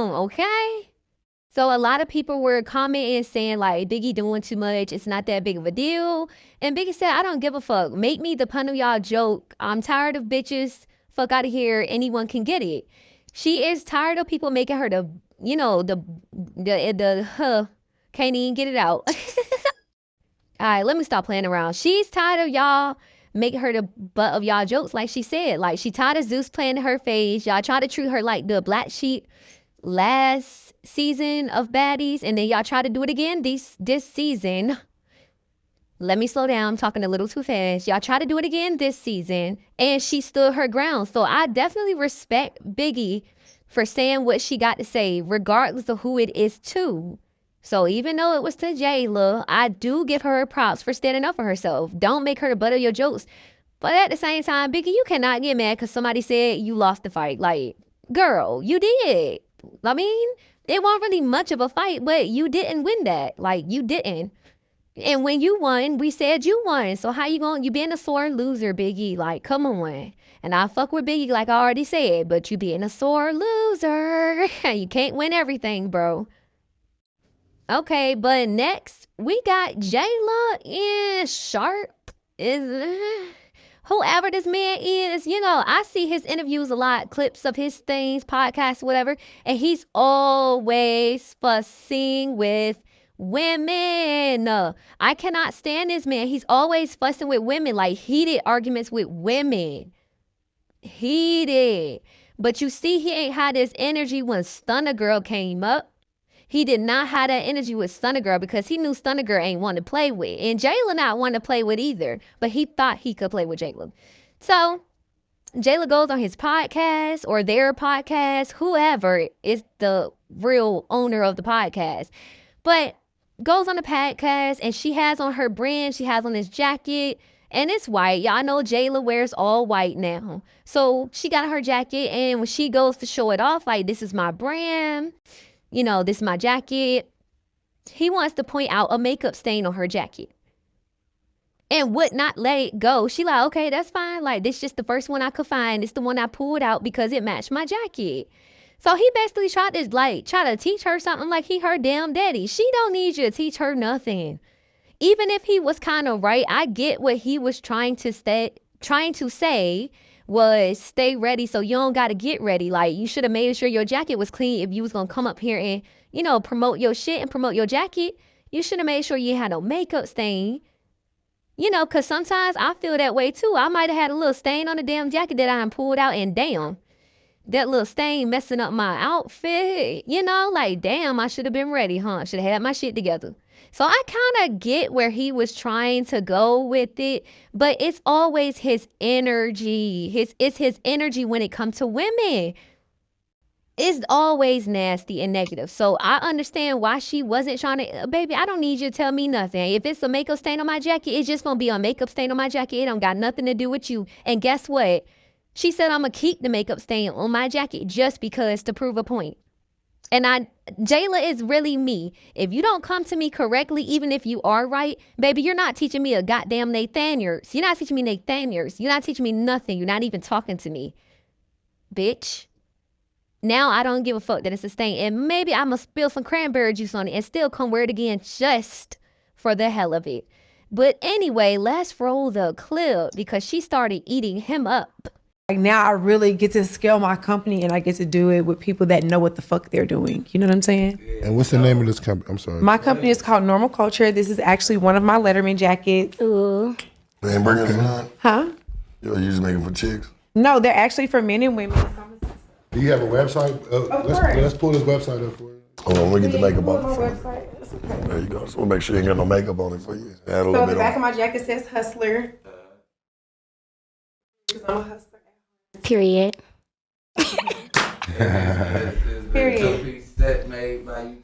Okay? So a lot of people were commenting saying like Biggie doing too much. It's not that big of a deal. And Biggie said, I don't give a fuck. Make me the pun of y'all joke. I'm tired of bitches. Fuck out of here. Anyone can get it. She is tired of people making her the, can't even get it out. All right, let me stop playing around. She's tired of y'all making her the butt of y'all jokes, like she said. Like, she tired of Zeus playing in her face. Y'all try to treat her like the black sheep last season of Baddies, and then y'all try to do it again this season. Let me slow down. I'm talking a little too fast. Y'all try to do it again this season, and she stood her ground. So I definitely respect Biggie for saying what she got to say, regardless of who it is to. So even though it was to Jayla, I do give her props for standing up for herself. Don't make her the butt of your jokes. But at the same time, Biggie, you cannot get mad because somebody said you lost the fight. Like, girl, you did. I mean, it wasn't really much of a fight, but you didn't win that. Like, you didn't. And when you won, we said you won. So how you being a sore loser, Biggie? Like, come on. And I fuck with Biggie like I already said, but you being a sore loser. You can't win everything, bro. Okay, but next we got Jayla and Sharp. Is whoever this man is, I see his interviews a lot, clips of his things, podcasts, whatever, and he's always fussing with women. I cannot stand this man. He's always fussing with women, like heated arguments with women. Heated. But you see, he ain't had this energy when Stunner Girl came up. He did not have that energy with Stunner Girl because he knew Stunner Girl ain't want to play with. And Jayla not want to play with either. But he thought he could play with Jayla. So Jayla goes on his podcast or their podcast, whoever is the real owner of the podcast. But goes on the podcast and she has on her brand, she has on this jacket. And it's white. Y'all know Jayla wears all white now. So she got her jacket, and when she goes to show it off, like, this is my brand, this is my jacket. He wants to point out a makeup stain on her jacket and would not let it go. She like, okay, that's fine. Like, this just the first one I could find. It's the one I pulled out because it matched my jacket. So he basically tried to teach her something like he her damn daddy. She don't need you to teach her nothing. Even if he was kind of right, I get what he was trying to say was stay ready so you don't got to get ready. Like, you should have made sure your jacket was clean if you was going to come up here and, promote your shit and promote your jacket. You should have made sure you had no makeup stain. Because sometimes I feel that way too. I might have had a little stain on the damn jacket that I pulled out, and damn, that little stain messing up my outfit. Like, damn, I should have been ready, huh? Should have had my shit together. So I kind of get where he was trying to go with it, but it's always his energy. It's his energy when it comes to women. It's always nasty and negative. So I understand why she wasn't trying to, baby, I don't need you to tell me nothing. If it's a makeup stain on my jacket, it's just going to be a makeup stain on my jacket. It don't got nothing to do with you. And guess what? She said, I'm going to keep the makeup stain on my jacket just because to prove a point. And Jayla is really me. If you don't come to me correctly, even if you are right, baby, you're not teaching me a goddamn Nathaniels. You're not teaching me Nathaniels. You're not teaching me nothing. You're not even talking to me, bitch. Now I don't give a fuck that it's a stain. And maybe I'm going to spill some cranberry juice on it and still come wear it again just for the hell of it. But anyway, let's roll the clip because she started eating him up. Like, now I really get to scale my company and I get to do it with people that know what the fuck they're doing. You know what I'm saying? And what's the name of this company? I'm sorry. My company is called Normal Culture. This is actually one of my Letterman jackets. Ooh. Hamburgers, huh? You just making for chicks? No, they're actually for men and women. Do you have a website? Let's pull this website up for you. Hold on, let me get the makeup on My it. website. Okay. There you go. Just want to make sure you ain't got no makeup on it for you. Add a So little the bit back on. of my jacket says Hustler. Because I'm a hustler. Period. Period. Set made by you.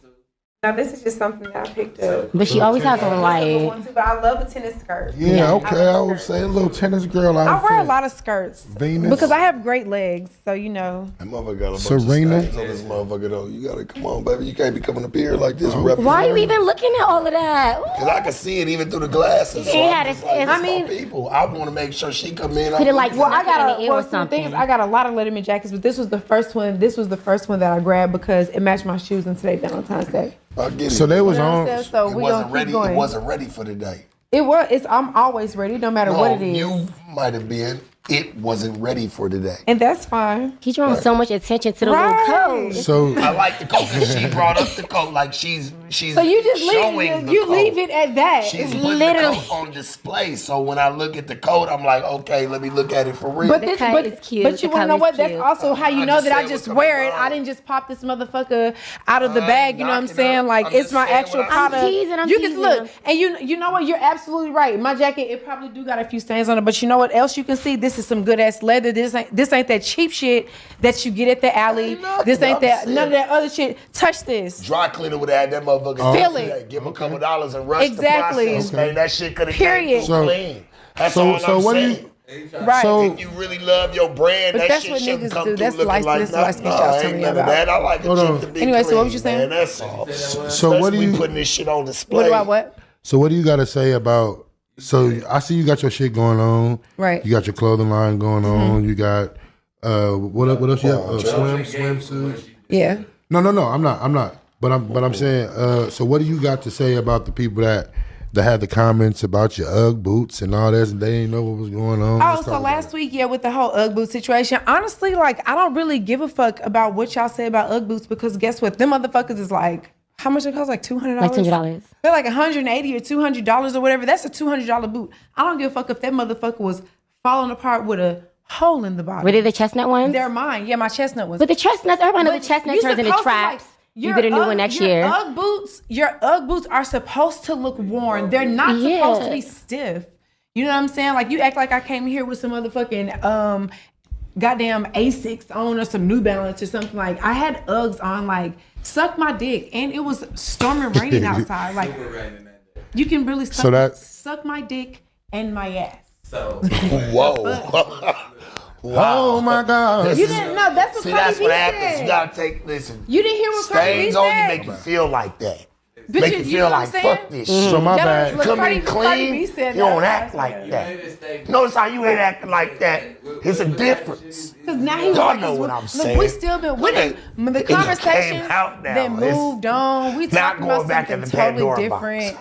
Now this is just something that I picked up. But she always has on like. But I love a tennis skirt. Yeah, okay, I would say a little tennis girl I outfit. wear a lot of skirts Venus. because I have great legs, so you know. That motherfucker got a bunch Serena. of stains on this motherfucker though. You gotta come on, baby. You can't be coming up here like this. Why are you even looking at all of that? Because I can see it even through the glasses. So Yeah, I'm just it's- like, I mean- people. I want to make sure she come in. Put it like Well, I got in the ear or the thing something. is, I got a lot of Letterman jackets, but this was the first one. This was the first one that I grabbed because it matched my shoes on today Valentine's Day. I get it. So they was You know what on. I'm saying? So it we wasn't gonna ready. keep going. It wasn't ready for the day. I'm always ready, no matter what it is, You might have been. It wasn't ready for today. and that's fine. He's drawing so much attention to the Right. little coat. So I like the coat because she brought up the coat like she's So you just showing leave the you coat. leave it at that. She's It's putting literally- the coat on display. So when I look at the coat, I'm like, okay, let me look at it for real. But The this, cut but, is cute. but you The want to know color's what? That's cute. also how you I know just that I said just what's wear on it. my I mind. didn't just pop this motherfucker out of the bag. You know what I'm knocking saying? up. Like I'm it's just my saying actual what I'm product. saying. I'm You can teasing, look, I'm- and you know what? You're absolutely right. My jacket, it probably do got a few stains on it, but you know what else you can see? This is some good ass leather. This ain't that cheap shit that you get at the alley. This ain't that none of that other shit. Touch this. Dry cleaner would have had that motherfucker. Feel it. Give him a couple dollars and rush Exactly. the process. Okay. Man, that shit could have Period. came So- clean. That's so- all so I'm what do you- saying. Right. So- If you really love your brand, But that that's shit what shouldn't niggas come do. through That's looking light- like this nothing. light skin shit I was ain't telling you none of about. that. I like a Hold chick on. to be Anyway, so clean, what was you saying? Man, that's all. So what do Especially you? putting this shit on display? What about what? So what do you got to say about? So I see you got your shit going on. Right. You got your clothing line going on. You got what else you have? Swimsuit. Yeah. No. I'm not. But I'm saying. So what do you got to say about the people that had the comments about your UGG boots and all this, and they didn't know what was going on? Oh, Let's so talk about last it. week, yeah, with the whole UGG boot situation, honestly, like, I don't really give a fuck about what y'all say about UGG boots because guess what? Them motherfuckers is like, how much it cost? Like $200? Like $200. They're like $180 or $200 or whatever. That's a $200 boot. I don't give a fuck if that motherfucker was falling apart with a hole in the bottom. Were they the chestnut ones? They're mine. Yeah, my chestnut was. But the chestnuts, everybody knows the chestnut you turns into supposed to, traps. like, You get a new one next year. Your UGG boots are supposed to look worn. They're not supposed to be stiff. You know what I'm saying? Like, you act like I came here with some motherfucking goddamn Asics on or some New Balance or something. Like, I had Uggs on, like, suck my dick, and it was storming raining outside. Like, you can really suck my dick and my ass. Whoa. Oh my God! You didn't know. That's what See, Cardi that's B what happens. said. You gotta take, listen. You didn't hear what Cardi B Stains on you said? make you feel like that. But Make you you know feel what I'm like, saying? fuck this shit. So my That bad. was- Come Cardi- in Cardi B clean, said you don't that. act like that. Notice how you ain't acting like that. It's a difference. Because now he Y'all was know what I'm look, saying. we still been with It the came conversation out now. that It's moved on. We not talking about going back something in the totally Pandora box. different.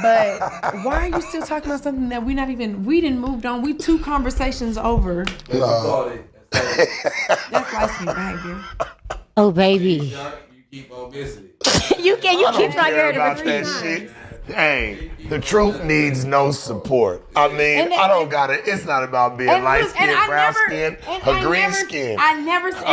But why are you still talking about something that we didn't moved on? We 2 conversations over. That's light skin behavior. Oh, baby. You keep obesity. you keep trying to Care hear about it that shit. Hey, the truth needs no support. I mean, And I don't got it. It's not about being light skinned, brown skinned, or green skinned. I never come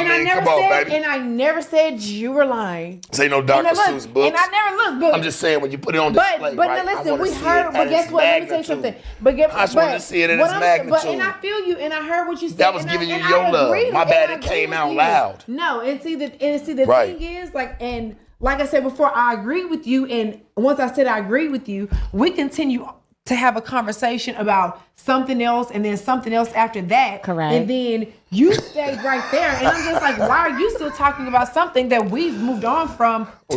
on, baby. and I never said you were lying. Say no And Dr. I look- Seuss books. And I never looked. But I'm just saying when you put it on display, But right? now I listen, wanna we see it heard. at But guess its what? Let me tell you magnitude. something. But guess, I just wanted to see it at what its I'm saying- magnitude. And I feel you, and I heard what you said. That was and giving you and your I love. agree My with- bad, and I it came agree out with you. loud. No, and see the Right. thing is and like I said before, I agree with you. And once I said I agree with you, we continue to have a conversation about something else and then something else after that. Correct. And then you stayed right there. And I'm just like, why are you still talking about something that we've moved on from? I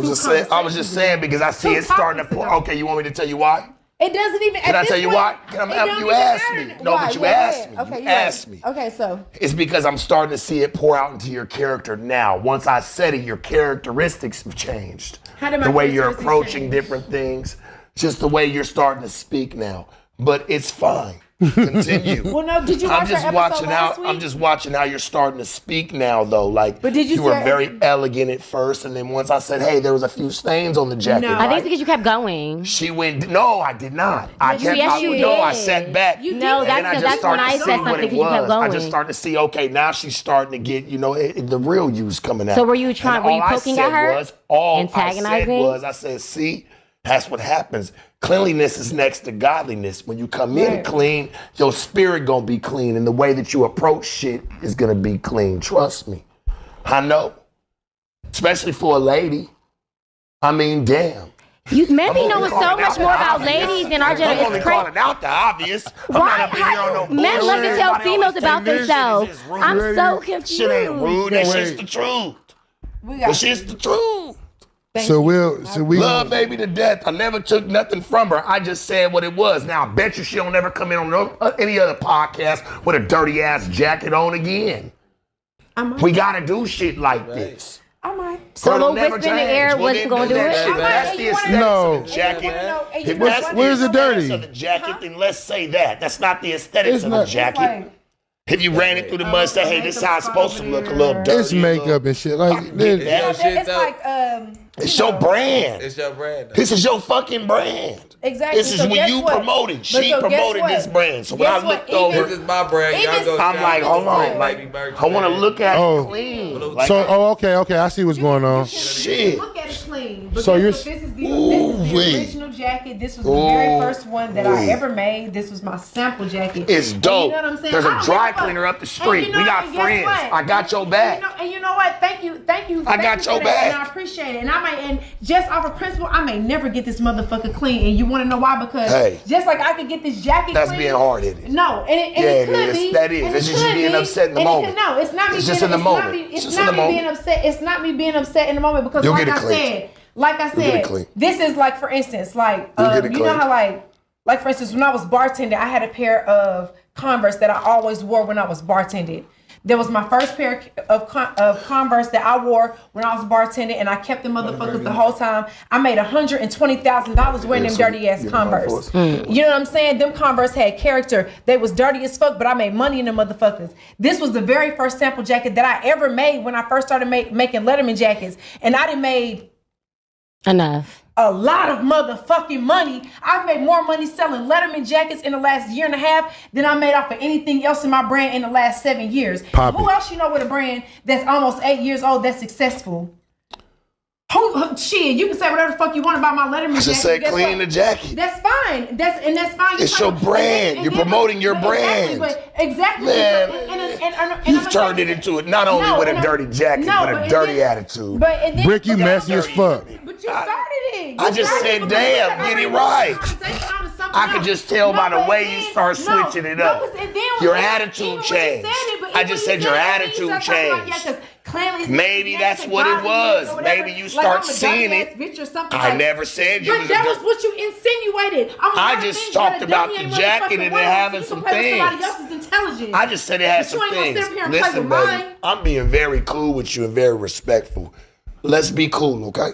was just saying because I see Two it starting to topics pull. ago. Okay, you want me to tell you why? It doesn't even. Can I tell you why? You asked me. No, but you asked me. Okay, You you're right. asked me. Okay, so It's because I'm starting to see it pour out into your character now. Once I said it, your characteristics have changed. How did my the way you're characteristics approaching change? different things, just the way you're starting to speak now. But it's fine. Continue. Well, no, did you watch I'm just our episode watching last how week? I'm just watching how you're starting to speak now, though. Like, But did you were say- very elegant at first, and then once I said, "Hey, there was a few stains on the jacket," No. I think right? it's because you kept going. She went. No, I did not. I kept. Yes, you No, I did. sat back. You No, did. And then I that's just when started I to said see what something it because you kept was. I going. just started to see, okay, now she's starting to get, the real use coming out. So were you trying- And were you all I poking said at her? was- all Antagonizing? I said, see, that's what happens. Cleanliness is next to godliness. When you come in clean, your spirit gonna be clean, and the way that you approach shit is gonna be clean. Trust me. I know. Especially for a lady. I mean, damn. Men be I'm knowing only so calling much out more the about obvious. ladies than our I'm generation. only It's crazy. calling out the obvious. I'm Why? not up in here on no Men love to bullshit. tell Everybody females always about think this shit themselves. is rude. I'm so confused. Shit ain't rude. That Wait. shit's the truth. We That got shit's the truth. So we Love baby to death. I never took nothing from her. I just said what it was. Now I bet you she don't ever come in on any other podcast with a dirty ass jacket on again. We gotta do shit like this. I might. So Girl, a little never whisper in the change. air Well, wasn't then going to do that it? shit. That's the aesthetics No. of the jacket. If Where's- that's the where's it aesthetics dirty? of the jacket, then let's say that. That's not the aesthetics It's of not- the jacket. If you ran it through the mud and say, hey, this is how it's supposed to look, a little dirty. It's makeup and shit. Like get this. that. Shit, It's though. like It's your brand. It's your brand. This is your fucking brand. Exactly. This is So when guess you what? promoted. But She so guess promoted what? this brand. So when Guess I what? looked Even- over, This is my brand. Y'all Even- go I'm shop like, at hold on, Baby like, Merch, I want to man. look at Oh. it clean. Like, So okay, I see what's going on. shit. Look at it clean. So So you're- this is the Ooh-wee. original jacket. This was the very first one that I ever made. This was my sample jacket. It's And dope. You know what I'm saying? There's I a don't dry give a fuck. cleaner up the And street. you know We got what? And guess friends. what? I got your back. And you know what? Thank you. I got you your for that, back. And I appreciate it. And and just off of principle, I may never get this motherfucker clean. And you want to know why? Because Hey. just like I could get this jacket That's clean. being hard-headed. No, and Yeah, it it could is. be. That is. and It's it just you could being be, upset in the and it moment. could- No, it's not me. It's being, just in the it's not moment. me- It's It's just in not the me being moment. upset. It's not me being upset in the moment because, You'll like get I it clean. said, like I You'll get it said, clean. this is like, for instance, like You'll get it you know clean. how like for instance, when I was bartending, I had a pair of Converse that I always wore when I was bartending. That was my first pair of Converse that I wore when I was bartending, and I kept the motherfuckers the whole time. I made $120,000 wearing them dirty ass Converse. You know what I'm saying? Them Converse had character. They was dirty as fuck, but I made money in them motherfuckers. This was the very first sample jacket that I ever made when I first started making Letterman jackets, and I done made Enough. a lot of motherfucking money. I've made more money selling Letterman jackets in the last year and a half than I made off of anything else in my brand in the last 7 years. Pop Who it. else you know with a brand that's almost 8 years old that's successful? Shit, you can say whatever the fuck you want about my Letterman jacket. Just say Guess clean what? the jacket. That's fine. That's fine. It's your brand. You're promoting your brand. Exactly. Man, And You've turned it into it not only with a dirty jacket, but a dirty attitude. Brick, you messy as fuck. But you started it. I just said, damn, get it right. I could just tell by the way you start switching it up. Your attitude changed. I just said your attitude changed. Maybe that's what it was. Maybe you start seeing it. I never said you But was that a was what you insinuated. I just talked about the jacket and it having some things. Somebody else's intelligence. I just said it had But you some ain't gonna things. sit up here and play Listen, with baby, mine. I'm being very cool with you and very respectful. Let's be cool, okay?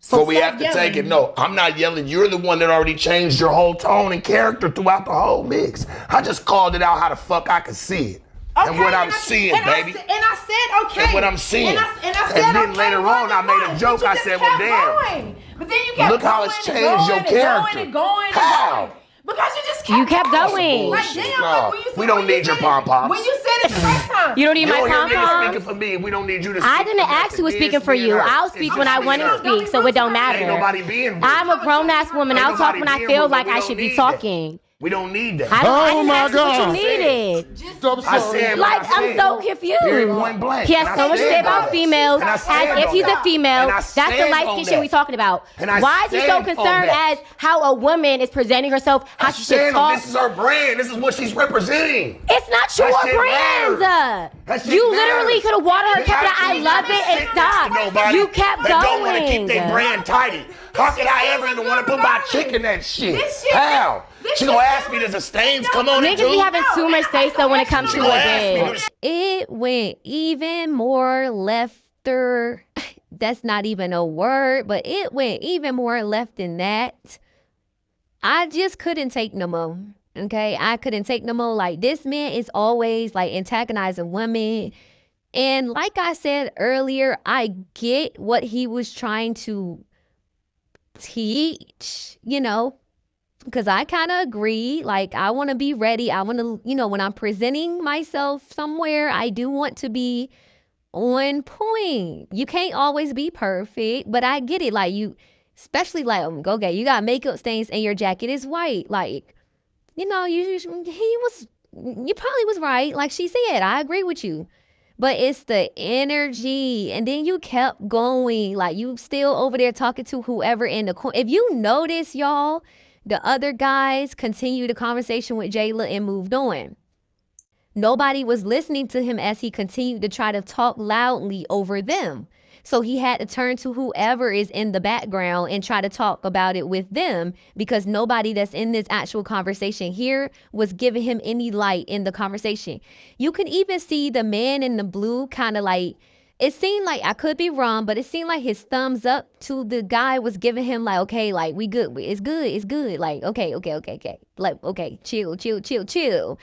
So we stop have to take it. yelling. No, I'm not yelling. You're the one that already changed your whole tone and character throughout the whole mix. I just called it out how the fuck I could see it. And what I'm seeing, baby. And I said, okay. And what I'm seeing. And I said, And then okay, later on, I made a fine. joke. But you I just said, well, kept damn. going. But then you kept Look how going it's and changed your going and character. going and going and How? going. Because you just kept You kept going. Like, damn, No, like, when you said- we don't when you need your said it- pom-poms. When you said it the first time. You don't need You my don't hear niggas pom-poms? speaking for me. We don't need you to I speak didn't for ask nothing. who was It's speaking for being you. her. I'll It's speak just when I being want her. to speak, so it don't Ain't matter. nobody being rude. I'm a grown-ass woman. Ain't I'll talk nobody when I being feel rude. like We I don't should be need that. talking. We don't need that. I Oh didn't my ask what God. you needed. I said Like, what I I'm said. so confused. Period, point blank. He has And I so much to stand say on about that. females. And I As stand if on he's a that. female, And I that's the stand light on skin that. shit we talking about. And I Why is he so stand on concerned that. as how a woman is presenting herself, how she should Stand on, talk? this is her brand. This is what she's representing. It's not your That shit brand. matters. That shit You matters. literally could have watered her, kept it. I Actually, love it, and sit next to stopped. nobody You kept that don't want to keep going. their brand tidy. How could I ever even want to put my chick in that shit? This shit- How? this She gonna shit- ask me, does the stains come on it Niggas be too? having too much say so when it comes She to gonna a ask me, bed. do the It went even more lefter. That's not even a word, but it went even more left than that. I just couldn't take no more. Okay, I couldn't take no more. Like, this man is always like antagonizing women. And like I said earlier, I get what he was trying to teach, because I kind of agree. Like, I want to be ready. I want to, when I'm presenting myself somewhere, I do want to be on point. You can't always be perfect, but I get it. Like, especially like, okay, you got makeup stains and your jacket is white. Like, you probably was right. Like she said, I agree with you. But it's the energy. And then you kept going. Like, you still over there talking to whoever in the corner. If you notice, y'all, the other guys continued the conversation with Jayla and moved on. Nobody was listening to him as he continued to try to talk loudly over them. So he had to turn to whoever is in the background and try to talk about it with them, because nobody that's in this actual conversation here was giving him any light in the conversation. You can even see the man in the blue kind of like, it seemed like, I could be wrong, but it seemed like his thumbs up to the guy was giving him like, okay, like, we good. It's good. It's good. Like, okay. Like, okay, chill.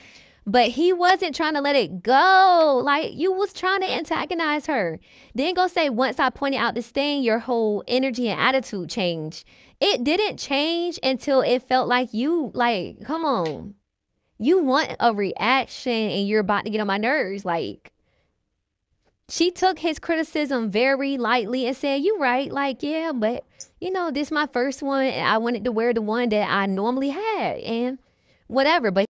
But he wasn't trying to let it go. Like, you was trying to antagonize her. Then go say, once I pointed out this thing, your whole energy and attitude changed. It didn't change until it felt like you, like, come on. You want a reaction and you're about to get on my nerves. Like, she took his criticism very lightly and said, you right. Like, yeah, but, you know, this is my first one. And I wanted to wear the one that I normally had and whatever. But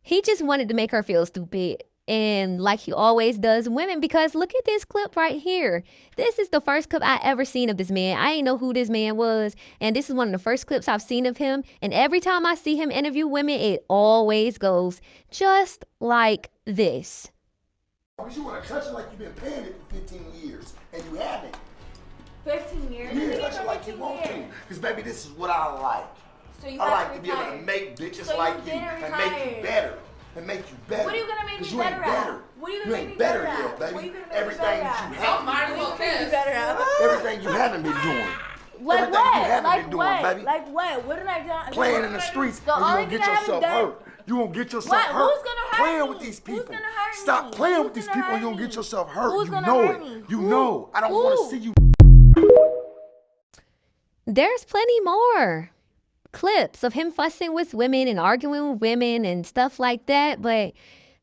he just wanted to make her feel stupid, and like he always does women, because look at this clip right here. This is the first clip I ever seen of this man. I didn't know who this man was, and this is one of the first clips I've seen of him. And every time I see him interview women, it always goes just like this. You want to touch it like you've been paying it for 15 years, and you haven't. 15 years? Yeah, touch it like you want to. Because, baby, this is what I like. So you I like to to be able to retire. make bitches So like you you didn't and make you retire. better. And make you better. What are you gonna make me 'Cause you ain't better at? better. What are you You gonna ain't make me better better yet, at? baby. What are you gonna make me Everything better you at? haven't Might as been well doing. test. Better at? Everything you haven't been doing. Like Everything what? you haven't Like been doing, what? baby. Like what? What did I do? Playing in the streets, The and you only gonna thing get I haven't yourself done- hurt. You gonna get yourself What? hurt. Who's gonna hurt Playing me? with these Who's people. gonna hurt Stop me? playing Who's with these gonna people, and hurt you're gonna me? get yourself hurt. Who's You gonna know hurt it. me? You Who? know. I don't Who? want to see you. There's plenty more clips of him fussing with women and arguing with women and stuff like that, but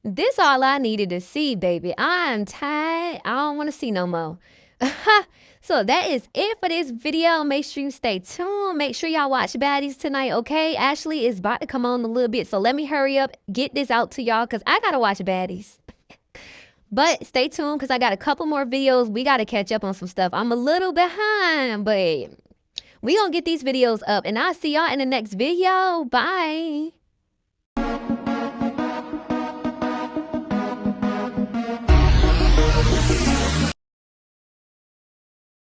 this all I needed to see, baby. I'm tired. I don't want to see no more. So that is it for this video. Make sure you stay tuned. Make sure y'all watch Baddies tonight, okay? Ashley is about to come on a little bit, so let me hurry up, get this out to y'all, because I got to watch Baddies. But stay tuned, because I got a couple more videos. We got to catch up on some stuff. I'm a little behind, but we gonna get these videos up, and I'll see y'all in the next video. Bye.